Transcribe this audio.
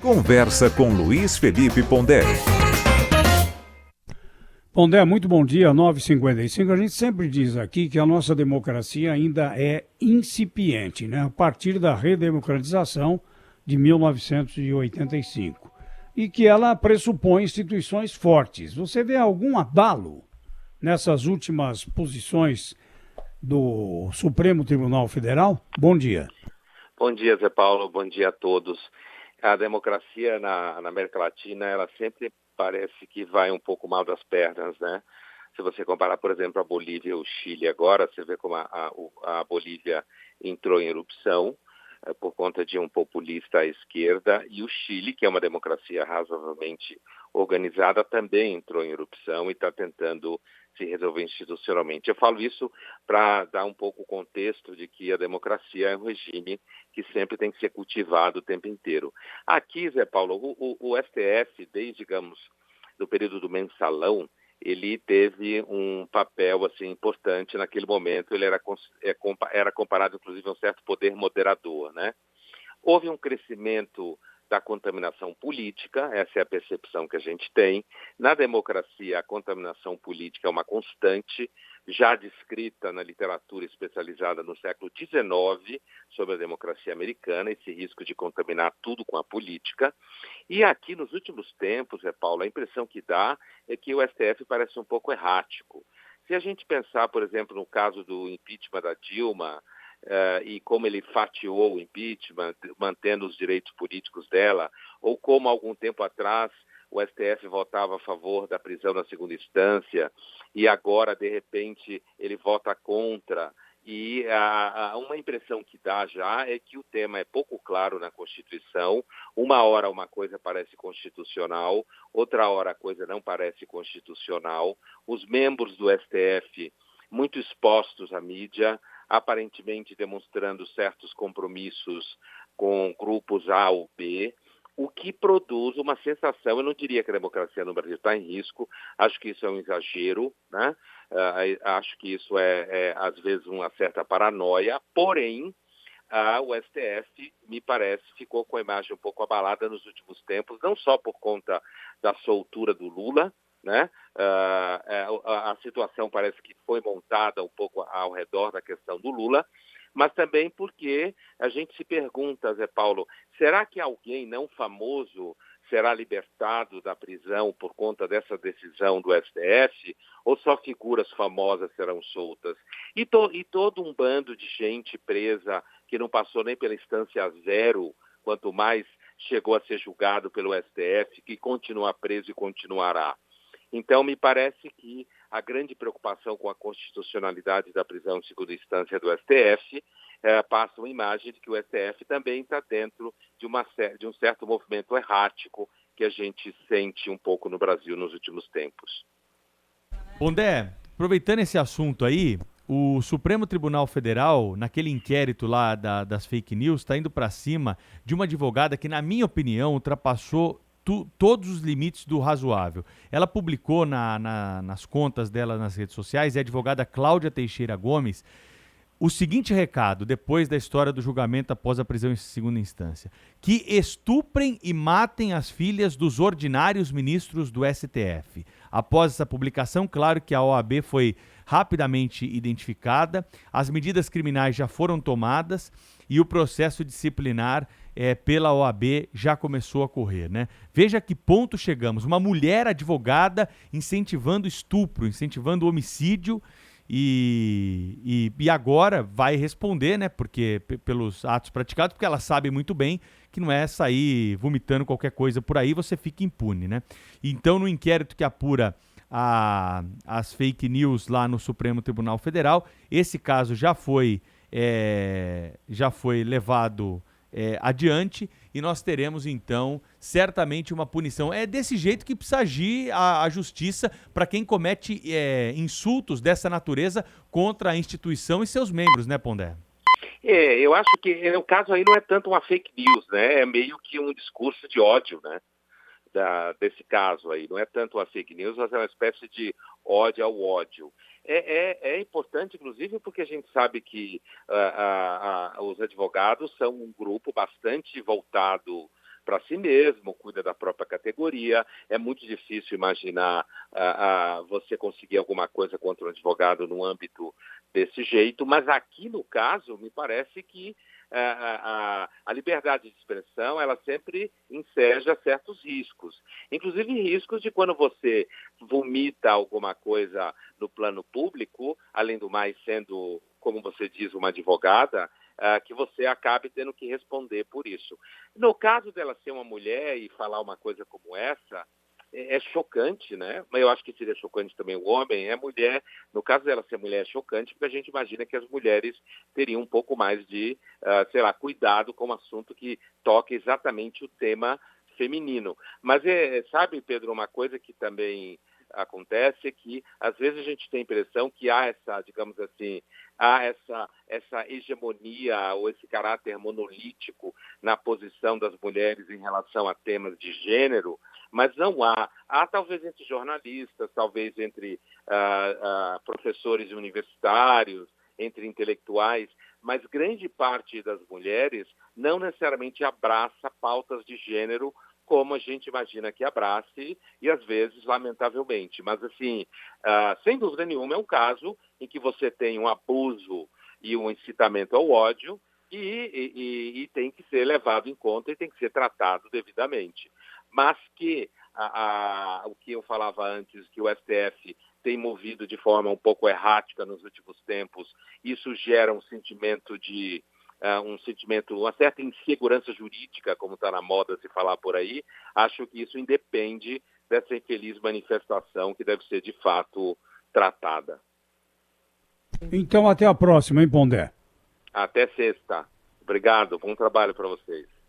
Conversa com Luiz Felipe Pondé. Pondé, muito bom dia, 9h55. A gente sempre diz aqui que a nossa democracia ainda é incipiente, né? A partir da redemocratização de 1985. E que ela pressupõe instituições fortes. Você vê algum abalo nessas últimas posições do Supremo Tribunal Federal? Bom dia. Bom dia, Zé Paulo. Bom dia a todos. A democracia na América Latina, ela sempre parece que vai um pouco mal das pernas, né? Se você comparar, por exemplo, a Bolívia e o Chile agora, você vê como a Bolívia entrou em erupção por conta de um populista à esquerda, e o Chile, que é uma democracia razoavelmente organizada, também entrou em erupção e está tentando se resolver institucionalmente. Eu falo isso para dar um pouco o contexto de que a democracia é um regime que sempre tem que ser cultivado o tempo inteiro. Aqui, Zé Paulo, o STF, desde, digamos, do período do mensalão, ele teve um papel assim importante naquele momento. Ele era comparado, inclusive, a um certo poder moderador, né? Houve um crescimento da contaminação política, essa é a percepção que a gente tem. Na democracia, a contaminação política é uma constante, já descrita na literatura especializada no século XIX, sobre a democracia americana, esse risco de contaminar tudo com a política. E aqui, nos últimos tempos, Paulo, a impressão que dá é que o STF parece um pouco errático. Se a gente pensar, por exemplo, no caso do impeachment da Dilma, e como ele fatiou o impeachment, mantendo os direitos políticos dela, ou como algum tempo atrás o STF votava a favor da prisão na segunda instância e agora, de repente, ele vota contra. E uma impressão que dá já é que o tema é pouco claro na Constituição. Uma hora uma coisa parece constitucional, outra hora a coisa não parece constitucional. Os membros do STF muito expostos à mídia, aparentemente demonstrando certos compromissos com grupos A ou B, o que produz uma sensação. Eu não diria que a democracia no Brasil está em risco, acho que isso é um exagero, né? Acho que isso às vezes, uma certa paranoia, porém, o STF, me parece, ficou com a imagem um pouco abalada nos últimos tempos, não só por conta da soltura do Lula, né? A situação parece que foi montada um pouco ao redor da questão do Lula, mas também porque a gente se pergunta, Zé Paulo, será que alguém não famoso será libertado da prisão por conta dessa decisão do STF, ou só figuras famosas serão soltas? E todo um bando de gente presa que não passou nem pela instância zero, quanto mais chegou a ser julgado pelo STF, que continua preso e continuará. Então, me parece que a grande preocupação com a constitucionalidade da prisão em segunda instância do STF passa uma imagem de que o STF também está dentro de um certo movimento errático que a gente sente um pouco no Brasil nos últimos tempos. Pondé, aproveitando esse assunto aí, o Supremo Tribunal Federal, naquele inquérito lá das fake news, está indo para cima de uma advogada que, na minha opinião, ultrapassou todos os limites do razoável. Ela publicou nas contas dela nas redes sociais, é a advogada Cláudia Teixeira Gomes, o seguinte recado, depois da história do julgamento após a prisão em segunda instância: que estuprem e matem as filhas dos ordinários ministros do STF. Após essa publicação, claro que a OAB foi rapidamente identificada, as medidas criminais já foram tomadas e o processo disciplinar pela OAB já começou a correr, né? Veja a que ponto chegamos. Uma mulher advogada incentivando estupro, incentivando homicídio, e agora vai responder, né? Porque pelos atos praticados, porque ela sabe muito bem que não é sair vomitando qualquer coisa por aí, você fica impune, né? Então, no inquérito que apura as fake news lá no Supremo Tribunal Federal, esse caso já foi levado adiante, e nós teremos então certamente uma punição. É desse jeito que precisa agir a justiça para quem comete insultos dessa natureza contra a instituição e seus membros, né, Pondé? Eu acho que o caso aí não é tanto uma fake news, né? É meio que um discurso de ódio, né? Desse caso aí. Não é tanto uma fake news, mas é uma espécie de ódio ao ódio. É importante, inclusive, porque a gente sabe que os advogados são um grupo bastante voltado para si mesmo, cuida da própria categoria. É muito difícil imaginar você conseguir alguma coisa contra um advogado no âmbito desse jeito, mas aqui no caso me parece que a liberdade de expressão ela sempre enseja certos riscos, inclusive riscos de quando você vomita alguma coisa no plano público, além do mais sendo, como você diz, uma advogada, que você acabe tendo que responder por isso. No caso dela ser uma mulher e falar uma coisa como essa, é chocante, né? Mas eu acho que seria chocante também o homem. É mulher, no caso dela ser mulher, é chocante, porque a gente imagina que as mulheres teriam um pouco mais de, cuidado com um assunto que toca exatamente o tema feminino. Mas, sabe, Pedro, uma coisa que também acontece é que, às vezes, a gente tem a impressão que há essa, digamos assim, essa hegemonia ou esse caráter monolítico na posição das mulheres em relação a temas de gênero, mas não há. Há talvez entre jornalistas, talvez entre professores universitários, entre intelectuais, mas grande parte das mulheres não necessariamente abraça pautas de gênero como a gente imagina que abrace, e às vezes, lamentavelmente. Mas, assim, sem dúvida nenhuma, é um caso em que você tem um abuso e um incitamento ao ódio e tem que ser levado em conta e tem que ser tratado devidamente. Mas que o que eu falava antes, que o STF tem movido de forma um pouco errática nos últimos tempos, isso gera um sentimento uma certa insegurança jurídica, como está na moda se falar por aí. Acho que isso independe dessa infeliz manifestação que deve ser de fato tratada. Então até a próxima, hein, Pondé? Até sexta. Obrigado, bom trabalho para vocês.